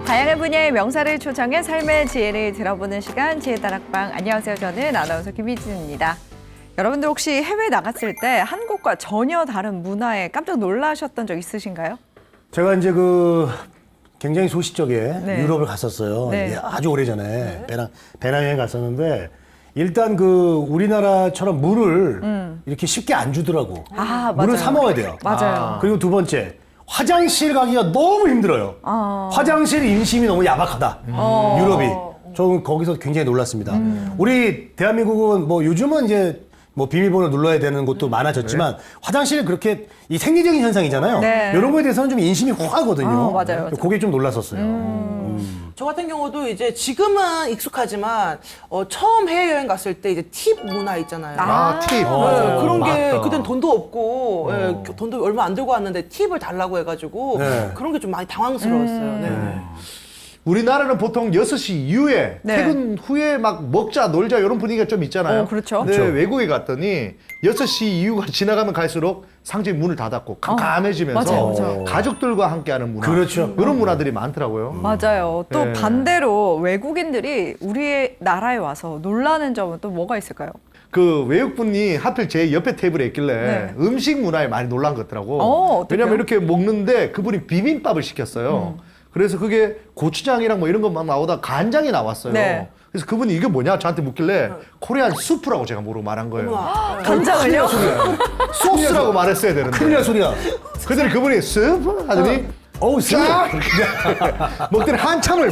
다양한 분야의 명사를 초청해 삶의 지혜를 들어보는 시간 지혜다락방. 안녕하세요. 저는 아나운서 김희진입니다. 여러분들 혹시 해외 나갔을 때 한국과 전혀 다른 문화에 깜짝 놀라셨던 적 있으신가요? 제가 이제 굉장히 소시적에 네. 유럽을 갔었어요. 네. 이게 아주 오래전에 배낭여행 갔었는데 일단 우리나라처럼 물을 이렇게 쉽게 안 주더라고. 아, 물을 맞아요. 사 먹어야 돼요. 맞아요. 그리고 두 번째, 화장실 가기가 너무 힘들어요. 화장실 인심이 너무 야박하다. 유럽이. 저는 거기서 굉장히 놀랐습니다. 우리 대한민국은 요즘은 이제 비밀번호 눌러야 되는 곳도 많아졌지만 화장실은 그렇게 이 생리적인 현상이잖아요. 네. 이런 거에 대해서는 좀 인심이 호하거든요. 맞아요. 그게 좀 놀랐었어요. 저 같은 경우도 이제 지금은 익숙하지만 처음 해외여행 갔을 때 이제 팁 문화 있잖아요. 팁. 네, 그런 게 맞다. 그땐 돈도 없고 돈도 얼마 안 들고 왔는데 팁을 달라고 해가지고 네. 그런 게 좀 많이 당황스러웠어요. 네. 우리나라는 보통 6시 이후에 네. 퇴근 후에 막 먹자 놀자 이런 분위기가 좀 있잖아요. 그렇죠. 근데 그렇죠. 외국에 갔더니 6시 이후가 지나가면 갈수록 상점이 문을 닫았고 깜깜해지면서 맞아요, 맞아요. 가족들과 함께하는 문화. 그렇죠. 그런 문화들이 많더라고요. 맞아요. 또 네. 반대로 외국인들이 우리 나라에 와서 놀라는 점은 또 뭐가 있을까요? 그 외국분이 하필 제 옆에 테이블에 있길래 네. 음식 문화에 많이 놀란 것 같더라고. 어떡해요? 왜냐면 이렇게 먹는데 그분이 비빔밥을 시켰어요. 그래서 그게 고추장이랑 이런 것만 나오다 간장이 나왔어요. 네. 그래서 그분이 이게 뭐냐 저한테 묻길래 코리안 수프라고 제가 모르고 말한 거예요. 간장을요? 소스라고 말했어야 되는데. 큰일 날 소리야. 그랬더니 그분이 수프 하더니 어우, 쫙 먹더니 한참을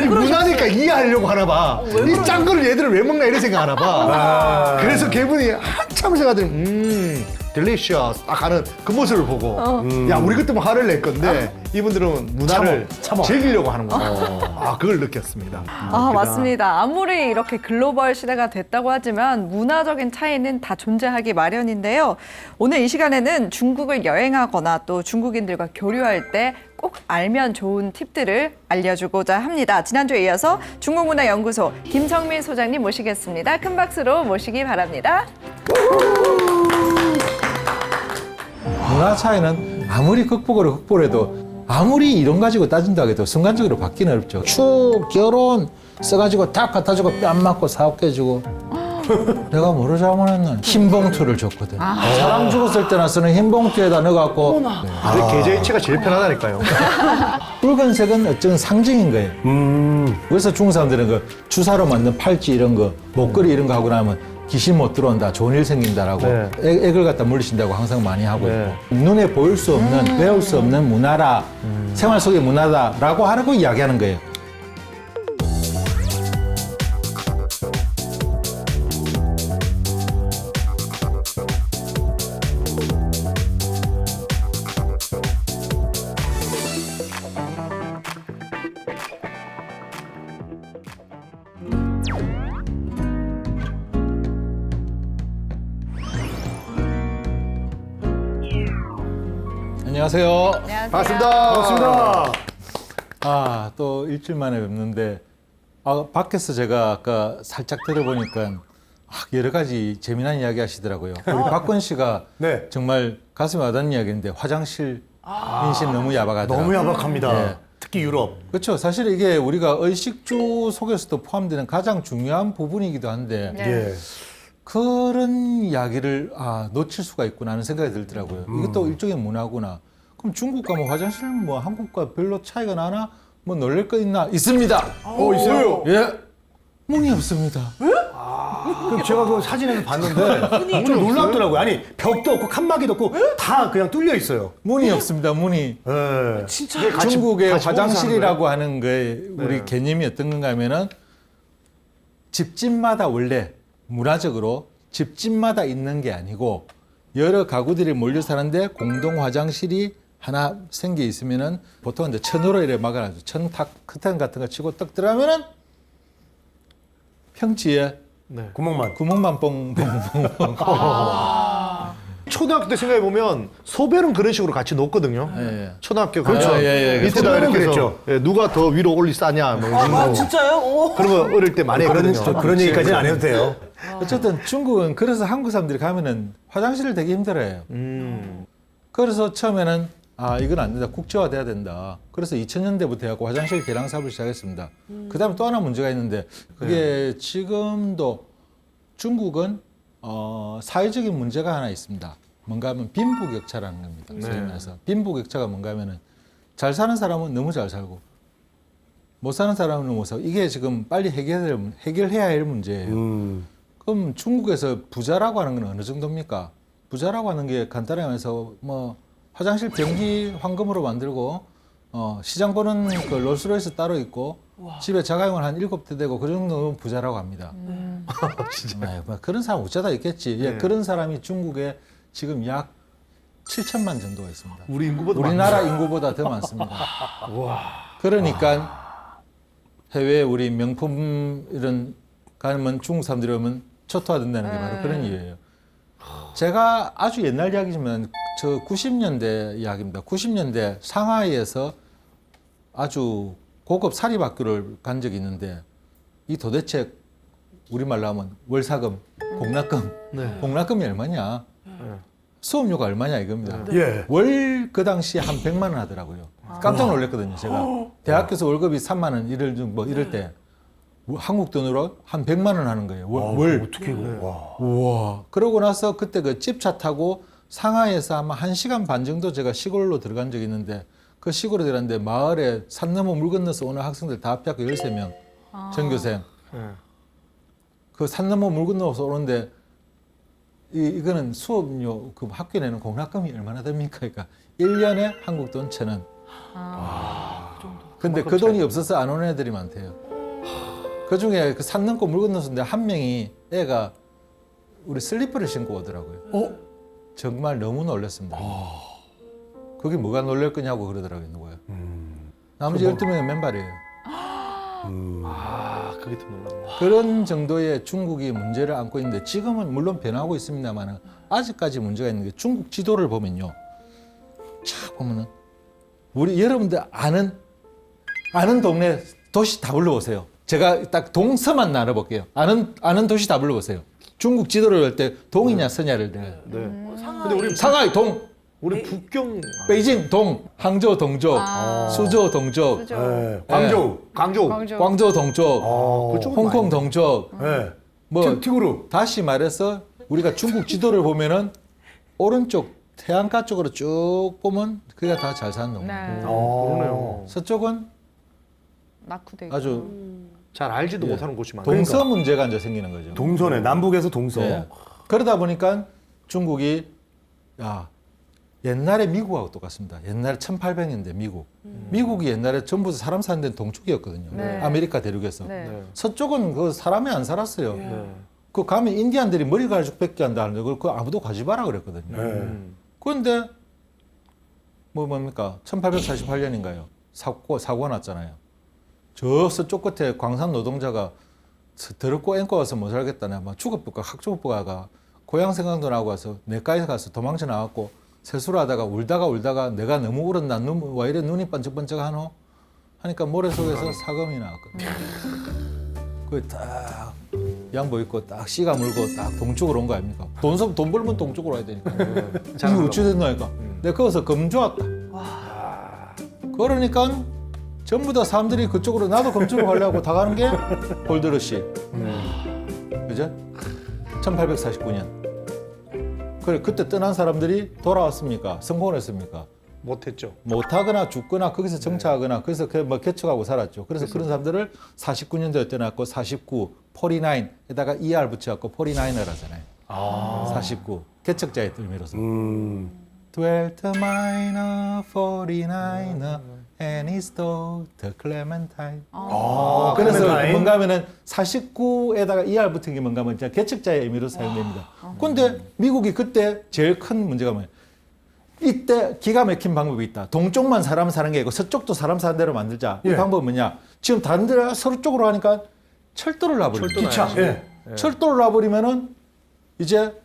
이 문화니까 이해하려고 하나 봐. 이 짠 거를 얘들은 왜 먹나 이런 생각 하나 봐. 그래서 걔분이 한참을 생각하더니 delicious 딱 하는 그 모습을 보고 야 우리 그때면 화를 낼 건데 이분들은 문화를 참어. 즐기려고 하는구나. 아 그걸 느꼈습니다. 맞습니다. 아무리 이렇게 글로벌 시대가 됐다고 하지만 문화적인 차이는 다 존재하기 마련인데요. 오늘 이 시간에는 중국을 여행하거나 또 중국인들과 교류할 때 꼭 알면 좋은 팁들을 알려주고자 합니다. 지난주에 이어서 중국문화연구소 김성민 소장님 모시겠습니다. 큰 박수로 모시기 바랍니다. 문화 차이는 아무리 극복을 해도 아무리 이론 가지고 따진다 해도 순간적으로 바뀌는 어렵죠. 축, 결혼 써가지고 딱 갖다주고 뺨 맞고 사업해주고 내가 뭐를 잘못했나 흰 봉투를 줬거든. 사람 죽었을 때나 쓰는 흰 봉투에다 넣어갖고 근데 계좌이체가 제일 편하다니까요. 붉은색은 어쩌면 상징인 거예요. 그래서 중국 사람들은 그 주사로 만든 팔찌 이런 거 목걸이 이런 거 하고 나면 귀신 못 들어온다, 좋은 일 생긴다라고 네. 액을 갖다 물리신다고 항상 많이 하고 네. 있고 눈에 보일 수 없는, 배울 수 없는 문화라, 생활 속의 문화다라고 하는 거 이야기하는 거예요. 안녕하세요. 안녕하세요. 반갑습니다. 또 일주일 만에 뵙는데, 밖에서 제가 아까 살짝 들어보니까 여러 가지 재미난 이야기 하시더라고요. 우리 박건 씨가 네. 정말 가슴에 와닿는 이야기인데 화장실 인심 너무 야박하더라고요. 너무 야박합니다. 네. 특히 유럽. 그렇죠. 사실 이게 우리가 의식주 속에서도 포함되는 가장 중요한 부분이기도 한데 예. 그런 이야기를 놓칠 수가 있구나 하는 생각이 들더라고요. 이것도 일종의 문화구나. 그럼 중국 가면 화장실 한국과 별로 차이가 나나? 놀랄 거 있나? 있습니다. 있어요? 예. 문이 없습니다. 그럼 제가 그 사진에서 봤는데 좀 놀랍더라고요. 아니, 벽도 없고 칸막이도 없고 다 그냥 뚫려 있어요. 문이 없습니다. 문이. 예. 진짜 중국의 같이 화장실이라고 하는 거에 우리 개념이 어떤 건가 하면은 집집마다 원래 문화적으로 집집마다 있는 게 아니고 여러 가구들이 몰려 사는데 공동 화장실이 하나 생겨 있으면은 보통 이제 천으로 이렇게 막아놔서 천탁 커튼 같은 거 치고 딱 들어가면은 평지에 구멍만. 구멍만 뻥뻥뻥. 초등학교 때 생각해 보면 소변은 그런 식으로 같이 놓거든요. 예. 초등학교 그렇죠. 밑에다 소변은 이렇게 해서 그랬죠. 누가 더 위로 올리 싸냐 뭐 이런 거. 진짜요? 그런 거 어릴 때 많이 했거든요. 그런 얘기까지는 안 해도 돼요. 어쨌든 중국은 그래서 한국 사람들이 가면은 화장실을 되게 힘들어해요. 그래서 처음에는 이건 안 된다. 국제화돼야 된다. 그래서 2000년대부터 해갖고 화장실 개량 사업을 시작했습니다. 그다음에 또 하나 문제가 있는데 그게 지금도 중국은 사회적인 문제가 하나 있습니다. 뭔가 하면 빈부격차라는 겁니다. 소위 말해서 빈부격차가 뭔가 하면은 잘 사는 사람은 너무 잘 살고 못 사는 사람은 못 살고 이게 지금 빨리 해결해야 할 문제예요. 그럼 중국에서 부자라고 하는 건 어느 정도입니까? 부자라고 하는 게 간단하게 말해서 뭐 화장실 변기 황금으로 만들고 시장 보는 그 롤스로이스 따로 있고 집에 자가용을 한 7대 되고 그 정도는 부자라고 합니다. 진짜. 뭐 그런 사람 어쩌다 있겠지. 예, 그런 사람이 중국에 지금 약 7천만 정도가 있습니다. 우리 인구보다 우리나라 인구보다 더 많습니다. 그러니까 해외 우리 명품 이런 가면 중국 사람들이 오면 초토화된다는 게 바로 그런 이유예요. 제가 아주 옛날 이야기지만 저 90년대 이야기입니다. 90년대 상하이에서 아주 고급 사립학교를 간 적이 있는데 이 도대체 우리말로 하면 월사금, 공납금, 공납금이 얼마냐? 수업료가 얼마냐 이겁니다. 예. 월 그 당시에 한 100만 원 하더라고요. 깜짝 놀랐거든요, 제가. 대학교에서 월급이 3만 원 이럴 때 한국 돈으로 한 100만 원 하는 거예요. 월. 어떻게 이거? 와. 우와. 그러고 나서 그때 그 집차 타고 상하이에서 아마 1시간 반 정도 제가 시골로 들어간 적이 있는데 그 시골에 들어갔는데 마을에 산 넘어 물 건너서 오는 학생들 다 합해갖고 13명 전교생. 그 산 넘어 물 건너서 오는데 이거는 수업료 그 학교 내는 공납금이 얼마나 됩니까? 그러니까 1년에 한국 돈 1,000원. 근데 그 돈이 없어서 안 오는 애들이 많대요. 그 중에 그 산 넘고 물 건너서인데 한 명이 애가 우리 슬리퍼를 신고 오더라고요. 정말 너무 놀랐습니다. 그게 뭐가 놀랄 거냐고 그러더라고요, 누구야. 나머지 12명은 맨발이에요. 그게 더 놀랍네. 그런 정도의 중국이 문제를 안고 있는데 지금은 물론 변하고 있습니다만 아직까지 문제가 있는 게 중국 지도를 보면요. 자, 보면은 우리 여러분들 아는 동네 도시 다 불러보세요. 제가 딱 동서만 나눠볼게요. 아는 도시 다 불러보세요. 중국 지도를 할 때 동이냐 서냐를 내가. 근데 우리 상하이 동, 우리 북경 베이징 동, 항저우 동쪽, 수저우 동쪽, 예. 광저우. 광저우. 광저우 동쪽, 그쪽은 홍콩 많이 동쪽. 예. 뭐 티구루. 다시 말해서 우리가 중국 지도를 보면은 오른쪽 태안가 쪽으로 쭉 보면 그게 다 잘 사는 동네. 네. 그러네요. 서쪽은 낙후돼. 아주 잘 알지도 못하는 곳이 많아요. 동서 문제가 이제 생기는 거죠. 동서네. 남북에서 동서. 예. 그러다 보니까 중국이 옛날에 미국하고 똑같습니다. 옛날에 1800년대 미국. 미국이 옛날에 전부 사람 사는 데는 동쪽이었거든요. 네. 아메리카 대륙에서. 네. 서쪽은 그 사람이 안 살았어요. 그 가면 인디안들이 머리 가죽 뺏기 한다 하는데 그거 아무도 가지 마라 그랬거든요. 그런데 뭡니까? 1848년인가요? 사고가 났잖아요. 저 서쪽 끝에 광산 노동자가 더럽고 앵꼬 와서 못 살겠다네. 막 죽어볼까 학죽어볼까 고향 생각도 나고 와서 내과에 가서 도망쳐 나왔고 세수를 하다가 울다가 내가 너무 울었나 왜 이래 눈이 번쩍번쩍 하노? 하니까 모래 속에서 사금이 나왔거든요. 그 딱 양복 입고 딱 씨가 물고 딱 동쪽으로 온 거 아닙니까? 돈 벌면 동쪽으로 와야 되니까. 이거 어찌 됐나니까. 내가 거기서 검 좋았다. 그러니까 전부 다 사람들이 그쪽으로 나도 검 쪽으로 가려고 다 가는 게 골드러시. 그죠? 1849년. 그래 그때 떠난 사람들이 돌아왔습니까? 성공을 했습니까? 못했죠. 못하거나 죽거나 거기서 정착하거나 그래서 뭐 개척하고 살았죠. 그래서 그런 사람들을 49년도에 떠났고 49, 49에다가 ER 붙여갖고 49을 하잖아요. 49 개척자의 의미로서. Dwelt a miner, 49er, and his daughter Clementine. 그래서 클레멘타인. 뭔가 하면은 49에다가 ER 붙은 게 뭔가 하면 개척자의 의미로 사용됩니다. 그런데 미국이 그때 제일 큰 문제가 뭐예요? 이때 기가 막힌 방법이 있다. 동쪽만 사람 사는 게 아니고 서쪽도 사람 사는 대로 만들자. 이 예. 방법은 뭐냐? 지금 다른 데가 서로 쪽으로 하니까 철도를 놔버립니다. 기차. 예. 철도를 놔버리면은 이제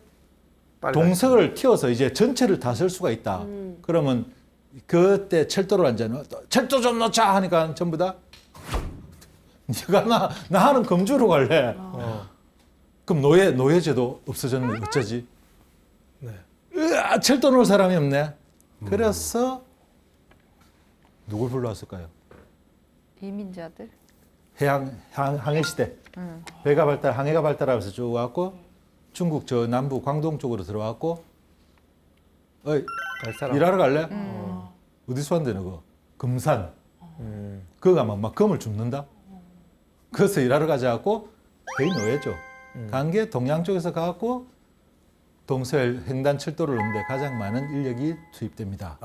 빨리 동석을 튀어서 이제 전체를 다 쓸 수가 있다. 그러면 그때 철도를 앉아는 철도 좀 놓자 하니까 전부 다 네가 나는 검주로 갈래. 그럼 노예제도 없어졌는데 어쩌지? 철도 놓을 사람이 없네. 그래서 누굴 불러왔을까요? 이민자들. 항해 시대. 항해가 발달하면서 쭉 왔고 중국 저 남부 광동 쪽으로 들어왔고 어이 일하러 갈래? 어디서 왔는데 너거? 금산. 그거 가면 막 금을 줍는다. 그래서 일하러 가자 갖고 거의 노예죠. 간 게 동양 쪽에서 가갖고 동서일 횡단 철도를 오는데 가장 많은 인력이 투입됩니다.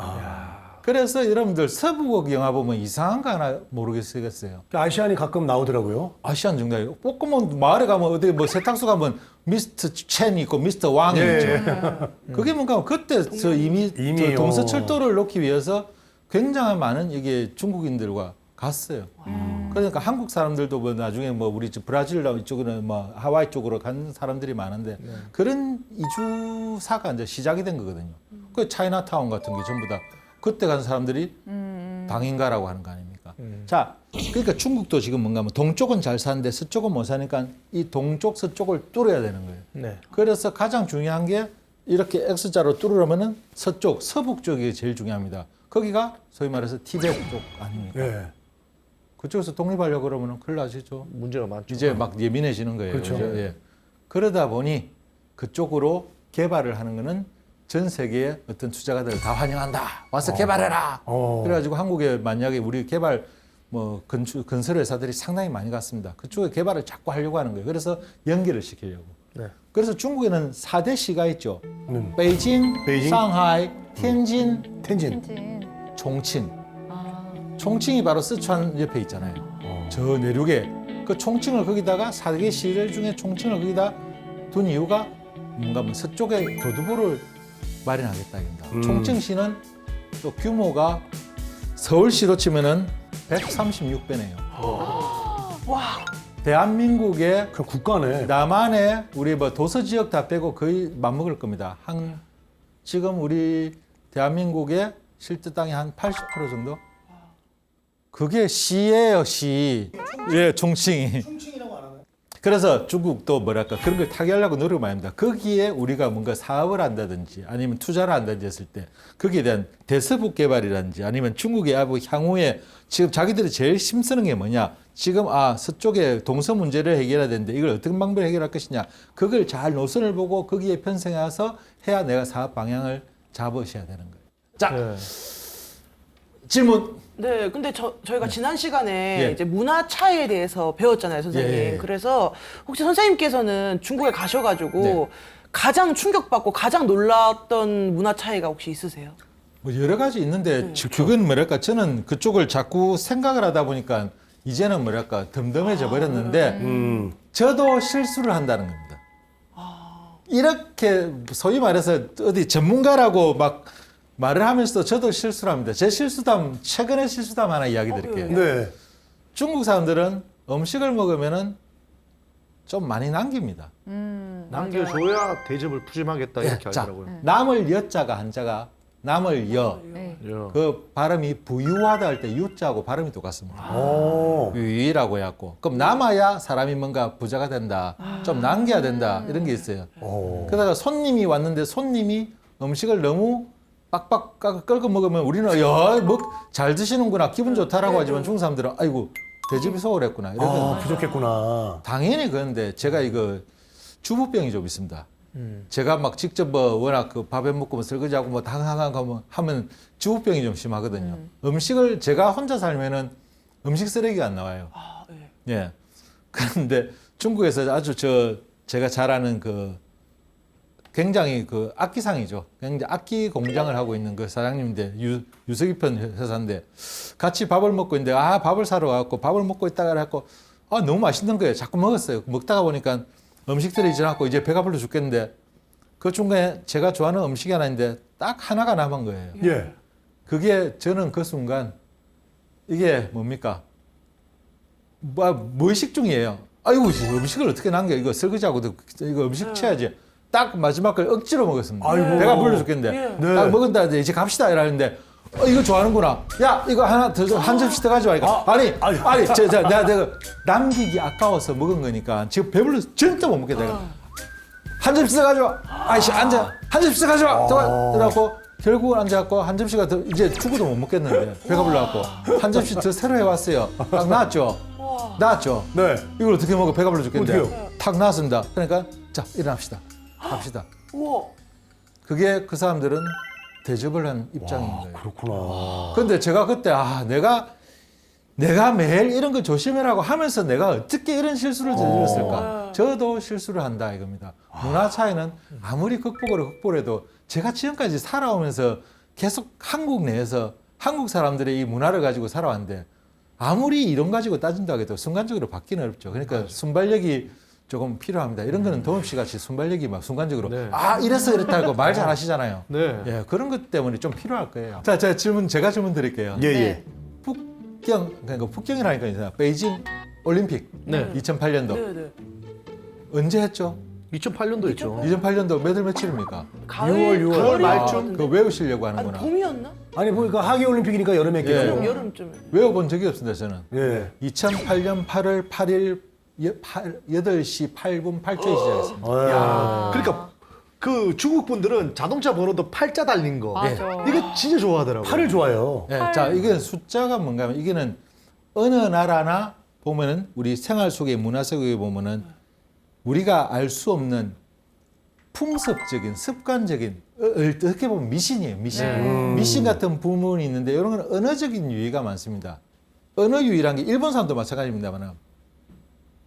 그래서 여러분들 서부국 영화 보면 이상한 거 하나 모르겠어요. 아시안이 가끔 나오더라고요. 아시안 정답이 뽀끄면 마을에 가면 어디 뭐 세탁소 가면 미스터 첸이 있고 미스터 왕이 있죠. 그게 뭔가 하면 그때 저 이미 저 동서철도를 놓기 위해서 굉장히 많은 이게 중국인들과 갔어요. 그러니까 한국 사람들도 뭐 나중에 뭐 우리 브라질 이쪽으로 뭐 하와이 쪽으로 간 사람들이 많은데 그런 이주사가 이제 시작이 된 거거든요. 그 차이나타운 같은 게 전부 다 그때 간 사람들이 방인가라고 하는 거 아닙니까? 자, 그러니까 중국도 지금 뭔가 하면 동쪽은 잘 사는데 서쪽은 못 사니까 이 동쪽 서쪽을 뚫어야 되는 거예요. 네. 그래서 가장 중요한 게 이렇게 X자로 뚫으려면은 서쪽, 서북 쪽이 제일 중요합니다. 거기가 소위 말해서 티베트 쪽 아닙니까? 예. 그쪽에서 독립하려고 그러면 큰일 나시죠. 문제가 많죠. 이제 막 예민해지는 거예요. 그렇죠. 그죠? 예. 그러다 보니 그쪽으로 개발을 하는 거는 전 세계의 어떤 투자가들을 다 환영한다. 와서 개발해라. 그래가지고 한국에 만약에 우리 개발 뭐 건설 회사들이 상당히 많이 갔습니다. 그쪽에 개발을 자꾸 하려고 하는 거예요. 그래서 연계를 시키려고. 네. 그래서 중국에는 4대 시가 있죠. 베이징, 상하이, 텐진, 텐진. 총칭. 총칭이 바로 스촨 옆에 있잖아요. 저 내륙에 그 총칭을 거기다가 4개 시를 중에 총칭을 거기다 둔 이유가 뭔가 뭐 서쪽에 교두보를 마련하겠다 입니다. 총칭시는 또 규모가 서울시로 치면은 136배네요. 와. 그 대한민국의 국가네. 남한의 우리 뭐 도서 지역 다 빼고 거의 맞먹을 겁니다. 지금 우리 대한민국의 실제 땅이 한 80% 정도? 그게 시예요, 시. 예, 총칭이. 그래서 중국도 뭐랄까 그런 걸 타개하려고 노력을 많이 합니다. 거기에 우리가 뭔가 사업을 한다든지 아니면 투자를 한다든지 했을 때 거기에 대한 대서북 개발이라든지 아니면 중국의 향후에 지금 자기들이 제일 힘쓰는 게 뭐냐. 지금 서쪽에 동서 문제를 해결해야 되는데 이걸 어떤 방법으로 해결할 것이냐. 그걸 잘 노선을 보고 거기에 편성해서 해야 내가 사업 방향을 잡으셔야 되는 거예요. 자, 질문. 네, 근데 저희가 지난 시간에 예. 이제 문화 차이에 대해서 배웠잖아요, 선생님. 예. 그래서 혹시 선생님께서는 중국에 가셔가지고 네. 가장 충격받고 가장 놀랐던 문화 차이가 혹시 있으세요? 뭐 여러 가지 있는데 그건 뭐랄까 저는 그쪽을 자꾸 생각을 하다 보니까 이제는 뭐랄까 덤덤해져 버렸는데 저도 실수를 한다는 겁니다. 이렇게 소위 말해서 어디 전문가라고 막 말을 하면서도 저도 실수를 합니다. 제 실수담, 최근의 실수담 하나 이야기 드릴게요. 네. 중국 사람들은 음식을 먹으면은 좀 많이 남깁니다. 남겨줘야 대접을 푸짐하겠다 이렇게 자, 하더라고요. 남을 여자가 한자가 남을 여. 네. 그 발음이 부유하다 할 때 유자하고 발음이 똑같습니다. 오. 유이라고 해갖고. 그럼 남아야 사람이 뭔가 부자가 된다. 좀 남겨야 된다. 이런 게 있어요. 그러다가 손님이 왔는데 손님이 음식을 너무 빡빡 끓고 먹으면 우리는 잘 드시는구나. 기분 좋다라고 하지만 중국 사람들은 아이고 대접이 소홀했구나. 이러면 부족했구나. 당연히 그런데 제가 이거 주부병이 좀 있습니다. 제가 막 직접 뭐 워낙 그 밥에 먹고 뭐 설거지하고 뭐 당황하고 하면 주부병이 좀 심하거든요. 음식을 제가 혼자 살면은 음식 쓰레기가 안 나와요. 네. 예. 그런데 중국에서 아주 제가 잘 아는 그 굉장히 그 악기상이죠. 굉장히 악기 공장을 하고 있는 그 사장님인데 유석이편 회사인데 같이 밥을 먹고 있는데 밥을 사러 가고 밥을 먹고 있다가 해갖고 너무 맛있는 거예요. 자꾸 먹었어요. 먹다가 보니까 음식들이 지나고 이제 배가 불러 죽겠는데 그 중간에 제가 좋아하는 음식이 하나 있는데 딱 하나가 남은 거예요. 예. 그게 저는 그 순간 이게 뭡니까? 무의식 중이에요. 아이고 음식을 어떻게 남겨? 이거 설거지하고도 이거 음식 쳐야지. 딱 마지막 걸 억지로 먹었습니다. 아이고. 배가 불러 죽겠는데 네. 딱 먹은다 이제 갑시다 이러는데 이거 좋아하는구나. 야 이거 하나 더 한 접시 더 가져와. 아니 내가 남기기 아까워서 먹은 거니까 지금 배불러서 절대 못 먹게 내가 한 접시 더 가져와. 아이씨 앉아 한 접시 더 가져와. 그래갖고 결국은 앉아갖고 한 점씩가 더 이제 죽어도 못 먹겠는데 배가 불러갖고 한 점씩 더 새로 해왔어요. 딱 나왔죠. 나왔죠. 네. 이걸 어떻게 먹어? 배가 불러 죽겠는데. 어떡해요? 탁 나왔습니다. 그러니까 자 일어납시다. 갑시다. 우와. 그게 그 사람들은 대접을 한 입장인 거예요. 그렇구나. 근데 제가 그때 내가 매일 이런 거 조심해라고 하면서 내가 어떻게 이런 실수를 저질렀을까? 저도 실수를 한다 이겁니다. 문화 차이는 아무리 극복을 해도 제가 지금까지 살아오면서 계속 한국 내에서 한국 사람들의 이 문화를 가지고 살아왔는데 아무리 이런 가지고 따진다고 해도 순간적으로 바뀌는 어렵죠. 그러니까 순발력이 조금 필요합니다. 이런 거는 도움 씨 같이 순발력이 막 순간적으로 네. 아 이랬어 이랬다고 말 잘하시잖아요. 네. 예, 그런 것 때문에 좀 필요할 거예요. 자, 제가 질문 드릴게요. 예, 네. 예. 그러니까 북경이라니까 이제 베이징 올림픽 네. 2008년도 네네. 언제 했죠? 2008년도 있죠. 2008년도 몇 월 며칠입니까? 가을 6월 가을 말쯤? 같은데? 그거 외우시려고 아니 하는구나. 봄이었나? 아니 보니까 하계올림픽이니까 여름에 예. 했겠죠. 여름쯤에. 외워본 적이 없습니다, 저는. 예. 2008년 8월 8일 8시 8분 8초에 시작했습니다. 야. 그러니까 그 중국 분들은 자동차 번호도 팔자 달린 거. 맞아. 이거 진짜 좋아하더라고요. 팔을 좋아해요. 예, 자, 이게 숫자가 뭔가 하면 이게는 어느 나라나 보면은 우리 생활 속의 문화 속에 보면은 우리가 알 수 없는 풍습적인 습관적인 어떻게 보면 미신이에요. 미신. 미신 같은 부분이 있는데 이런 건 언어적인 유의가 많습니다. 언어 유의란 게 일본 사람도 마찬가지입니다만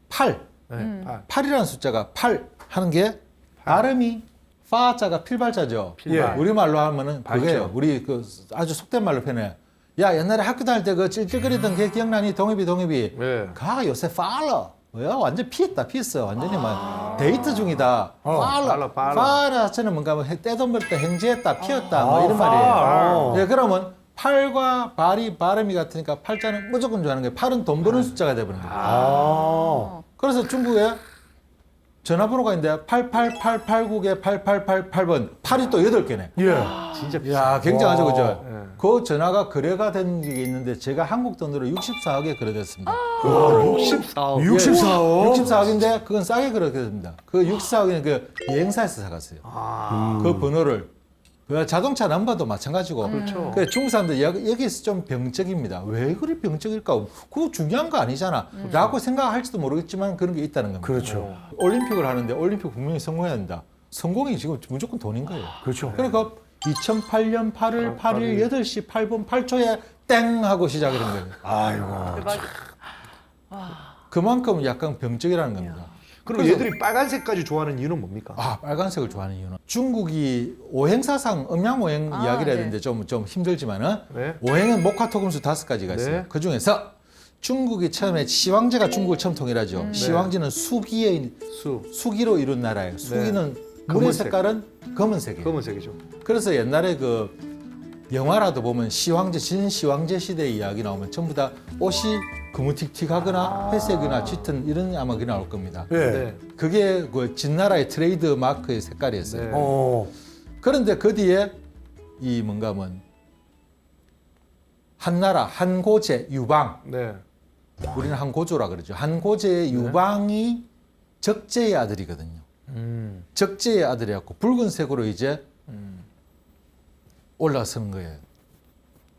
8. 네. 8이라는 숫자가 8 하는 게 발음이 파자가 필발자죠. 필발. 우리말로 하면은 그거예요. 발죠. 우리 그 아주 속된 말로 표현해. 야 옛날에 학교 다닐 때 그 찔찔거리던 게 기억나니? 동엽이. 네. 가 요새 팔러. 뭐야 완전 피했어. 완전히 막 데이트 중이다. 팔러. 팔러 자체는 뭔가 뭐 떼돈 벌다 행지했다 피었다 뭐 이런 말이에요. 예, 그러면 팔과 발이 발음이 같으니까 팔자는 무조건 좋아하는 거예요. 팔은 돈 버는 숫자가 돼버린 거예요. 아. 그래서 중국에 전화번호가 있는데 888889에 8888번 8이 또 8개네. 예. 진짜 이야, 굉장하죠, 그죠? 네. 그 전화가 거래가 된 게 있는데 제가 한국 돈으로 64억에 거래됐습니다. 64억. 64억? 64억인데 그건 싸게 거래됐습니다. 그 64억은 그 여행사에서 사갔어요. 그 번호를. 그 자동차 넘버도 마찬가지고. 그렇죠. 그 중국 사람들 여기서 좀 병적입니다. 왜 그리 병적일까? 그거 중요한 거 아니잖아. 라고 생각할지도 모르겠지만 그런 게 있다는 겁니다. 그렇죠. 올림픽을 하는데 올림픽 분명히 성공해야 된다. 성공이 지금 무조건 돈인 거예요. 그렇죠. 그러니까 2008년 8월 8일 8시 8분 8초에 땡 하고 시작을 한 거예요. 아이고. 대박. 그만큼 약간 병적이라는 겁니다. 그럼 얘들이 빨간색까지 좋아하는 이유는 뭡니까? 아, 빨간색을 좋아하는 이유는 중국이 오행사상 음양오행 이야기를 해야 되는데 좀 힘들지만은 네. 오행은 목화토금수 5가지가 있어요. 네. 그 중에서 중국이 처음에 시황제가 중국을 처음 통일하죠. 시황제는 수기의 수기로 이룬 나라예요. 수기는 물의 검은색. 색깔은 검은색이에요. 검은색이죠. 그래서 옛날에 그 영화라도 보면 시황제, 진시황제 시대의 이야기 나오면 전부 다 옷이 거무틱틱하거나 회색이나 짙은 이런 아마 나올 겁니다. 예. 네. 그게 그 진나라의 트레이드 마크의 색깔이었어요. 네. 어. 그런데 그 뒤에 이 뭔가 하면 한나라 한고제 유방, 네. 우리는 한고조라 그러죠. 한고제의 유방이 적제의 아들이거든요. 적제의 아들이었고 붉은색으로 이제 올라서는 거예요.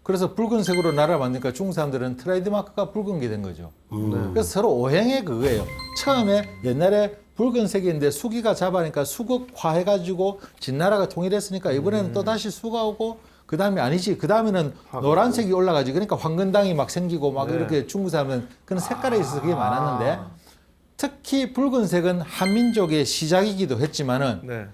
그래서 붉은색으로 나라를 만드니까 중국 사람들은 트레이드 마크가 붉은 게 된 거죠. 그래서 서로 오행의 그거예요. 처음에 옛날에 붉은색인데 수기가 잡아니까 수극화해가지고 진나라가 통일했으니까 이번에는 또 다시 수가 오고 그 다음에 아니지. 그 다음에는 노란색이 올라가지. 그러니까 황건당이 막 생기고 막 이렇게 중국 사람은 그런 색깔에 있어서 그게 많았는데 특히 붉은색은 한민족의 시작이기도 했지만은 네.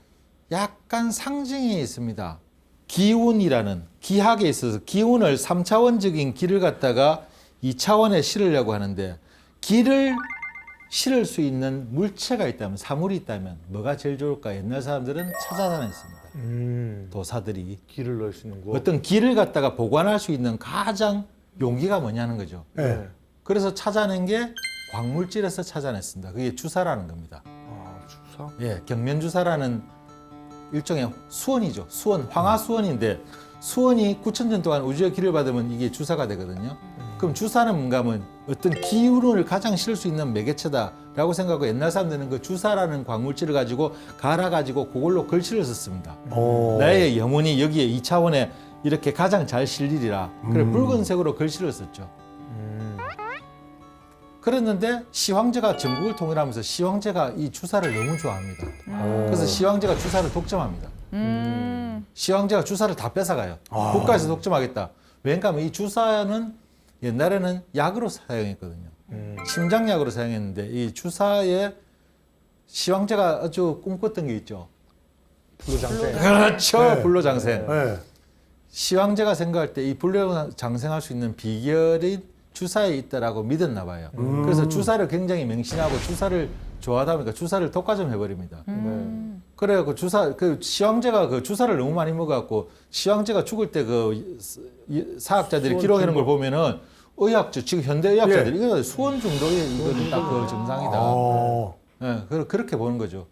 약간 상징이 있습니다. 기운이라는 기학에 있어서 기운을 3차원적인 길을 갖다가 2차원에 실으려고 하는데 길을 실을 수 있는 물체가 있다면 사물이 있다면 뭐가 제일 좋을까? 옛날 사람들은 찾아다녔습니다. 도사들이 길을 넣을 수 있는 곳. 어떤 길을 갖다가 보관할 수 있는 가장 용기가 뭐냐는 거죠. 예. 그래서 찾아낸 게 광물질에서 찾아냈습니다. 그게 주사라는 겁니다. 아, 주사? 예, 경면주사라는 일종의 수원이죠. 수원, 황하수원인데 수원이 9,000년 동안 우주의 길을 받으면 이게 주사가 되거든요. 그럼 주사는 뭔가 하면 어떤 기운을 가장 실을 수 있는 매개체다라고 생각하고 옛날 사람들은 그 주사라는 광물질을 가지고 갈아가지고 그걸로 글씨를 썼습니다. 나의 영혼이 여기에 2차원에 이렇게 가장 잘 실리리라. 그래 붉은색으로 글씨를 썼죠. 그랬는데 시황제가 전국을 통일하면서 시황제가 이 주사를 너무 좋아합니다. 그래서 시황제가 주사를 독점합니다. 시황제가 주사를 다 뺏어가요. 국가에서 독점하겠다. 왜냐하면 이 주사는 옛날에는 약으로 사용했거든요. 심장약으로 사용했는데 이 주사에 시황제가 아주 꿈꿨던 게 있죠. 불로장생. 그렇죠. 불로장생. 네. 시황제가 생각할 때 이 불로장생할 수 있는 비결이 주사에 있다라고 믿었나 봐요. 그래서 주사를 굉장히 맹신하고 주사를 좋아하다 보니까 주사를 독과점 해버립니다. 그래요. 그 시황제가 그 주사를 너무 많이 먹어갖고 시황제가 죽을 때 그 사학자들이 기록하는 걸 보면은 의학적, 지금 현대 의학자들이 이거 수원 중독이 이거는 딱 그 증상이다. 예, 그렇게 보는 거죠.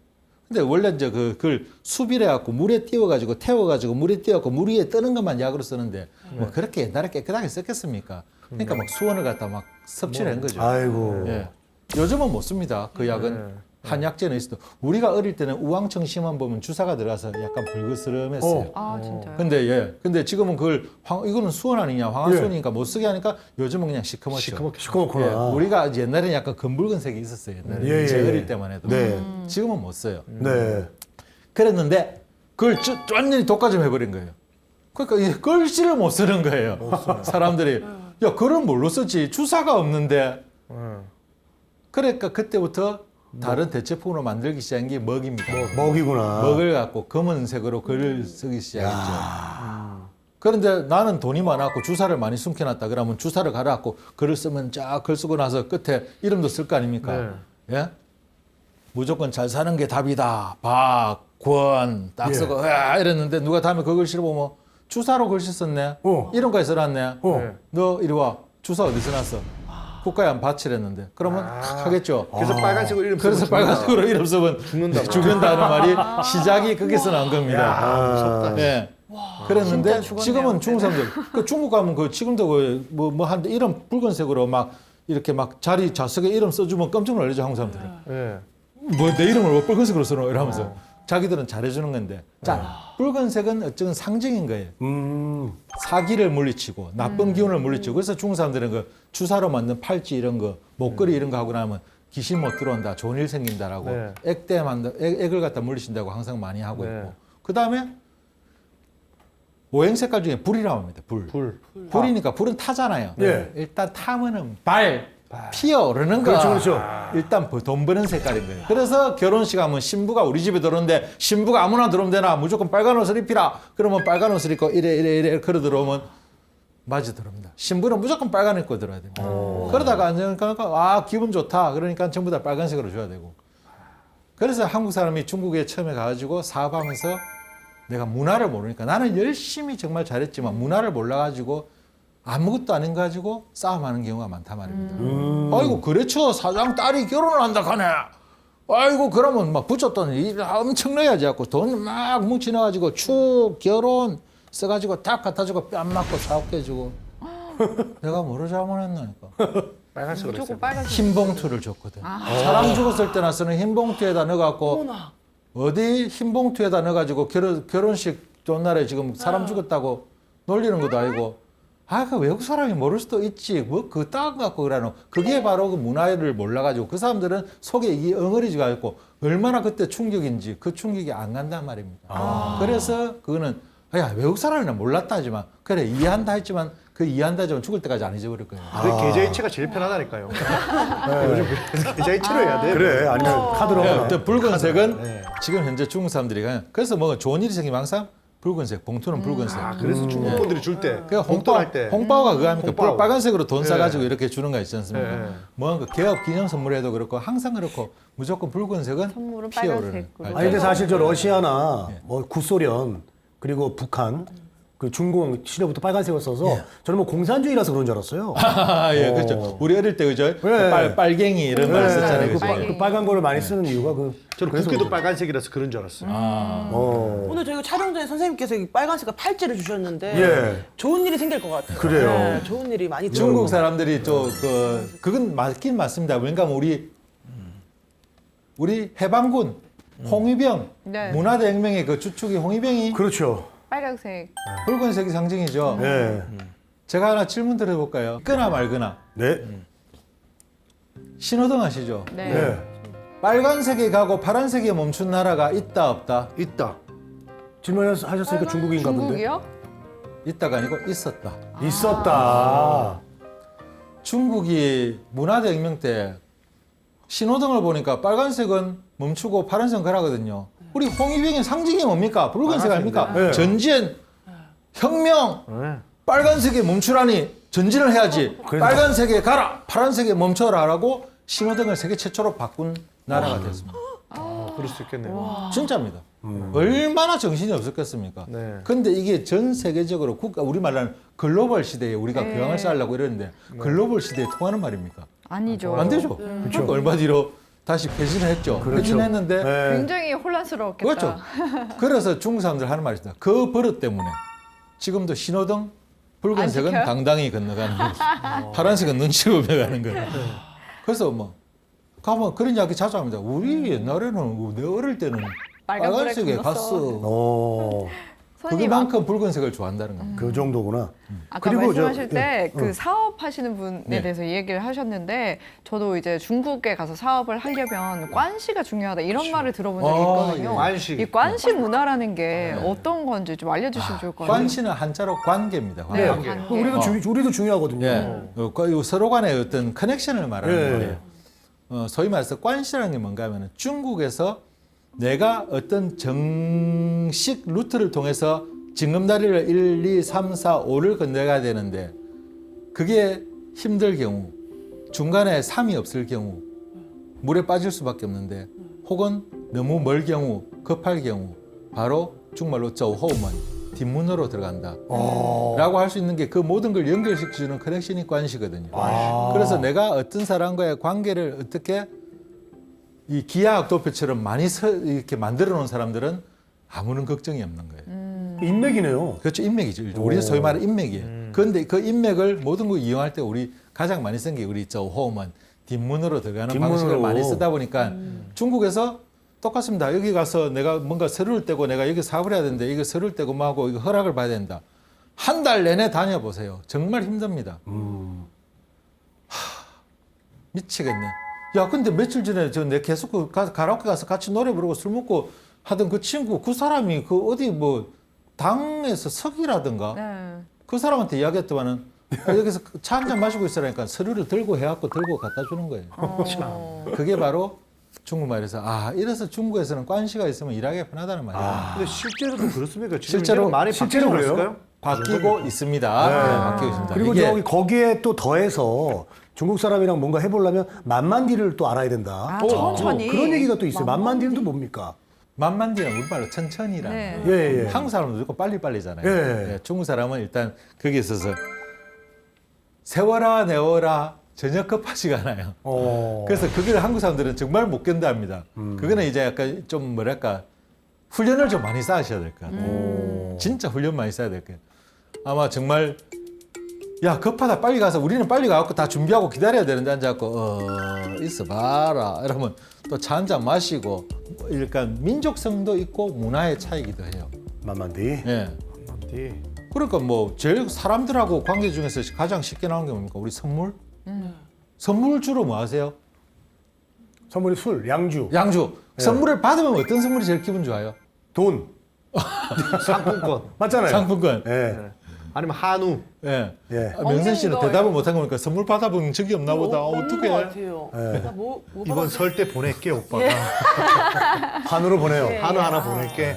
근데 원래 이제 그걸 수비해갖고 물에 띄워가지고 태워가지고 물에 띄워갖고 물 위에 뜨는 것만 약으로 쓰는데 뭐 그렇게 옛날에 깨끗하게 썼겠습니까? 그러니까 막 수원을 갖다 막 섭취를 한 거죠. 아이고. 예. 요즘은 못 씁니다. 그 약은 한약재는 있어도 우리가 어릴 때는 우황청심만 보면 주사가 들어가서 약간 불그스름했어요. 아, 진짜요? 근데 지금은 그걸 이거는 수원 아니냐 황화수원이니까 못 쓰게 하니까 요즘은 그냥 시커멓죠. 시커멓구나. 예, 우리가 옛날에는 약간 검붉은색이 있었어요. 옛날에 예, 예. 제 어릴 때만 해도. 네. 지금은 못 써요. 네. 그랬는데 그걸 완전히 독과점 해버린 거예요. 그러니까 이제 글씨를 못 쓰는 거예요. 사람들이 야 그럼 뭘로 쓰지? 주사가 없는데. 그러니까 그때부터 다른 대체품으로 만들기 시작한 게 먹입니다. 먹이구나. 먹을 갖고 검은색으로 글을 쓰기 시작했죠. 그런데 나는 돈이 많았고 주사를 많이 숨겨놨다 그러면 주사를 갈아갖고 글을 쓰면 쫙 글 쓰고 나서 끝에 이름도 쓸 거 아닙니까? 예? 무조건 잘 사는 게 답이다. 박, 권, 딱 쓰고 이랬는데 누가 다음에 그 글씨를 보면 주사로 글씨 썼네. 이름까지 써놨네. 너 이리 와. 주사 어디서 났어? 국가에 한 바치랬는데 그러면 하겠죠. 그래서 빨간색으로 이름 그래서 쓰면 빨간색으로 이름 쓰면 죽는다는 말이 시작이 거기서 난 겁니다. 무섭다. 예. 그랬는데 진짜 죽었네요. 지금은 중국 사람들 그 중국 가면 그 지금도 그뭐 한데 이름 붉은색으로 막 이렇게 막 자리 좌석에 이름 써주면 깜짝 놀라죠 한국 사람들은. 예. 뭐 내 이름을 왜 붉은색으로 써노 이러면서 자기들은 잘해주는 건데 자 붉은색은 어쨌든 상징인 거예요. 사기를 물리치고 나쁜 기운을 물리치고 그래서 중국 사람들은 그 주사로 만든 팔찌 이런 거 목걸이 이런 거 하고 나면 귀신 못 들어온다 좋은 일 생긴다라고 네. 액을 갖다 물리친다고 항상 많이 하고 네. 있고 그 다음에 오행 색깔 중에 불이라고 합니다. 불이니까 불은 타잖아요. 예. 일단 타면은 피어오르는 거. 그렇죠. 일단 돈 버는 색깔인 거예요. 그래서 결혼식 하면 신부가 우리 집에 들어오는데 신부가 아무나 들어오면 되나 무조건 빨간 옷을 입히라. 그러면 빨간 옷을 입고 이래 걸어 들어오면 맞아 들어옵니다. 신부는 무조건 빨간 입고 들어야 됩니다. 그러다가 앉으니까 기분 좋다. 그러니까 전부 다 빨간색으로 줘야 되고. 그래서 한국 사람이 중국에 처음에 가가지고 사업하면서 내가 문화를 모르니까 나는 열심히 정말 잘했지만 문화를 몰라가지고 아무것도 아닌 거 가지고 싸움하는 경우가 많단 말입니다. 아이고 그렇죠 사장 딸이 결혼을 한다 하네. 아이고 그러면 막 붙였더니 엄청나게 자꾸 돈 막 뭉치나가지고 축 결혼 써가지고 딱 갖다주고 뺨 맞고 사업게 해주고 내가 뭐를 잘못했나니까. 빨간색으로 무조건 했어요. 빨간색. 흰 봉투를 줬거든. 사람 죽었을 때나 쓰는 흰 봉투에다 넣어갖고 어디 흰 봉투에다 넣어가지고 결혼식 전날에 지금 사람 죽었다고 놀리는 것도 아니고 그 외국 사람이 모를 수도 있지 뭐 그 땅 갖고 그러노. 그게 바로 그 문화를 몰라가지고 그 사람들은 속에 이 엉어리지가 있고 얼마나 그때 충격인지 그 충격이 안 간단 말입니다. 그래서 그거는 외국 사람이나 몰랐다 하지만 그래 이해한다 했지만 그 이해한다 하지만 죽을 때까지 안 잊어버릴 거예요. 근데 계좌이체가 제일 편하다니까요. 요즘 계좌이체로 해야 돼. 그래. 아니면 카드로. 하나. 또 붉은색은 네. 지금 현재 중국 사람들이 그래서 뭐 좋은 일이 생기면 항상 붉은색 봉투는 붉은색. 그래서 중국 분들이 줄 때, 그 봉돈할 때. 홍바오가 그거 하니까 홍바오. 빨간색으로 돈 네. 싸가지고 이렇게 주는 거 있지 않습니까? 네. 뭐 개업 기념 선물에도 그렇고 항상 그렇고 무조건 붉은색은 선물은 피어오르는. 빨간색으로. 아니 근데 사실 저 러시아나 뭐 구소련 그리고 북한 그 중공 시료부터 빨간색을 써서 예. 저는 뭐 공산주의라서 그런 줄 알았어요. 예, 그렇죠. 우리 어릴 때 그죠? 빨갱이 이런 말 썼잖아요. 그, 그죠? 그 빨간 거를 많이 쓰는 이유가 저는 국기도 빨간색이라서 그런 줄 알았어요. 오늘 저희가 촬영 전에 선생님께서 이 빨간색깔 팔찌를 주셨는데 예. 좋은 일이 생길 것 같아요. 그래요. 네, 좋은 일이 많이 중국 사람들이 그건 맞긴 맞습니다. 왜냐하면 우리 해방군 홍위병 네. 문화대혁명의 그 주축이 홍위병이 그렇죠. 빨간색. 붉은색이 상징이죠. 네. 제가 하나 질문 드려볼까요? 있거나 말거나 네. 신호등 아시죠? 네. 네. 빨간색에 가고 파란색에 멈춘 나라가 있다 없다? 있다. 질문하셨으니까 중국인가 본데. 중국이요? 있다가 아니고 있었다. 있었다. 중국이 문화대혁명 때 신호등을 보니까 빨간색은 멈추고 파란색은 가라거든요. 우리 홍위병의 상징이 뭡니까? 붉은색 아닙니까? 네. 전진, 혁명, 빨간색에 멈추라니 전진을 해야지. 그래서- 빨간색에 가라, 파란색에 멈춰라라고 신호등을 세계 최초로 바꾼 나라가 됐습니다. 그럴 수 있겠네요. 진짜입니다. 얼마나 정신이 없었겠습니까? 네. 근데 이게 전 세계적으로 우리말로 하는 글로벌 시대에 우리가 네. 교양을 쌓으려고 이러는데 글로벌 시대에 통하는 말입니까? 아니죠. 안 되죠. 그러니까 얼마 뒤로 다시 폐진을 했죠. 그렇죠. 폐진했는데 네. 굉장히 혼란스러웠겠다. 그렇죠. 그래서 중국 사람들 하는 말이 있습니다. 그 버릇 때문에 지금도 신호등 붉은색은 안 지켜요? 당당히 건너가는 거고 파란색은 눈치 보며 가는 거예요. 그래서 뭐 가면 그런 이야기 자주 합니다. 우리 옛날에는 내 어릴 때는 빨간 불에 빨간색에 건넜어. 어. 선생님, 그만큼 붉은색을 좋아한다는 겁니다. 그 정도구나. 아까 그리고 말씀하실 저- 때 그 사업하시는 분에 네. 대해서 얘기를 하셨는데 저도 이제 중국에 가서 사업을 하려면 관시가 중요하다 이런 말을 들어본 적이 있거든요. 예. 관시. 이 관시 문화라는 게 어떤 건지 좀 알려주시면 좋을 것 같아요. 관시는 한자로 관계입니다. 네, 관계. 관계. 우리도 중요하거든요. 예. 그 서로 간의 어떤 커넥션을 말하는 예. 거예요. 소위 말해서 관시라는 게 뭔가 하면 중국에서 내가 어떤 정식 루트를 통해서 징검다리를 1, 2, 3, 4, 5를 건너가야 되는데 그게 힘들 경우 중간에 3이 없을 경우 물에 빠질 수밖에 없는데 혹은 너무 멀 경우 급할 경우 바로 중말로 저호우먼 뒷문으로 들어간다 라고 할 수 있는 게 그 모든 걸 연결시켜주는 커넥션이 관시거든요. 그래서 내가 어떤 사람과의 관계를 어떻게 이 기하학 도표처럼 많이 이렇게 만들어 놓은 사람들은 아무런 걱정이 없는 거예요. 인맥이네요. 그렇죠. 인맥이죠. 우리 소위 말하는 인맥이에요. 그런데 그 인맥을 모든 걸 이용할 때 우리 가장 많이 쓴 게 우리 저 호흡은 뒷문으로 들어가는 뒷문으로. 방식을 많이 쓰다 보니까 중국에서 똑같습니다. 여기 가서 내가 뭔가 서류를 떼고 내가 여기 사업을 해야 되는데 이거 서류를 떼고 뭐하고 이거 허락을 봐야 된다. 한 달 내내 다녀보세요. 정말 힘듭니다. 미치겠네. 야, 근데 며칠 전에 내 계속 그 가라오케 가서 같이 노래 부르고 술 먹고 하던 그 친구, 그 사람이 그 어디 뭐 당에서 석이라든가 네. 그 사람한테 이야기했더만은 여기서 차 한 잔 마시고 있으라니까 서류를 들고 해갖고 들고 갖다 주는 거예요. 그게 바로 중국말에서 이래서 중국에서는 관시가 있으면 일하기 편하다는 말이에요. 근데 실제로도 그렇습니까? 지금 실제로- 이제는 많이 실제로 바뀌지 그래요? 않았을까요? 바뀌고 있습니다. 네, 바뀌고 있습니다. 그리고 이게 저기 거기에 또 더해서 중국 사람이랑 뭔가 해보려면 만만디를 또 알아야 된다. 천천히. 그런 얘기가 또 있어요. 만만디는 또 뭡니까? 만만디는 우리말로 천천히라는 네. 거예요. 예, 예. 한국 사람은 무조건 빨리빨리잖아요. 예. 예, 중국 사람은 일단 거기에 있어서 세워라 내워라 전혀 급하지가 않아요. 그래서 그걸 한국 사람들은 정말 못 견뎌합니다. 그거는 이제 약간 좀 뭐랄까 훈련을 좀 많이 쌓으셔야 될 것 같아요. 진짜 훈련 많이 쌓아야 될 거예요. 아마 정말 야 급하다 빨리 가서 우리는 빨리 가갖고 다 준비하고 기다려야 되는데 앉아갖고 있어봐라 이러면 또 차 한 잔 마시고 약간 민족성도 있고 문화의 차이기도 해요. 만만디. 예. 그러니까 뭐 제일 사람들하고 관계 중에서 가장 쉽게 나오는 게 뭡니까? 우리 선물? 선물 주로 뭐 하세요? 선물이 술, 양주, 양주. 선물을 받으면 어떤 선물이 제일 기분 좋아요? 돈. 상품권. 맞잖아요. 상품권. 예. 아니면 한우. 예. 예. 명선 씨는 엉덩이 대답을 못한 거니까 선물 받아본 적이 없나 보다. 없는 어떻게? 것 같아요. 뭐 이번 받았어요? 설 때 보낼게 오빠가. 한우로 보내요. 한우 하나 보낼게.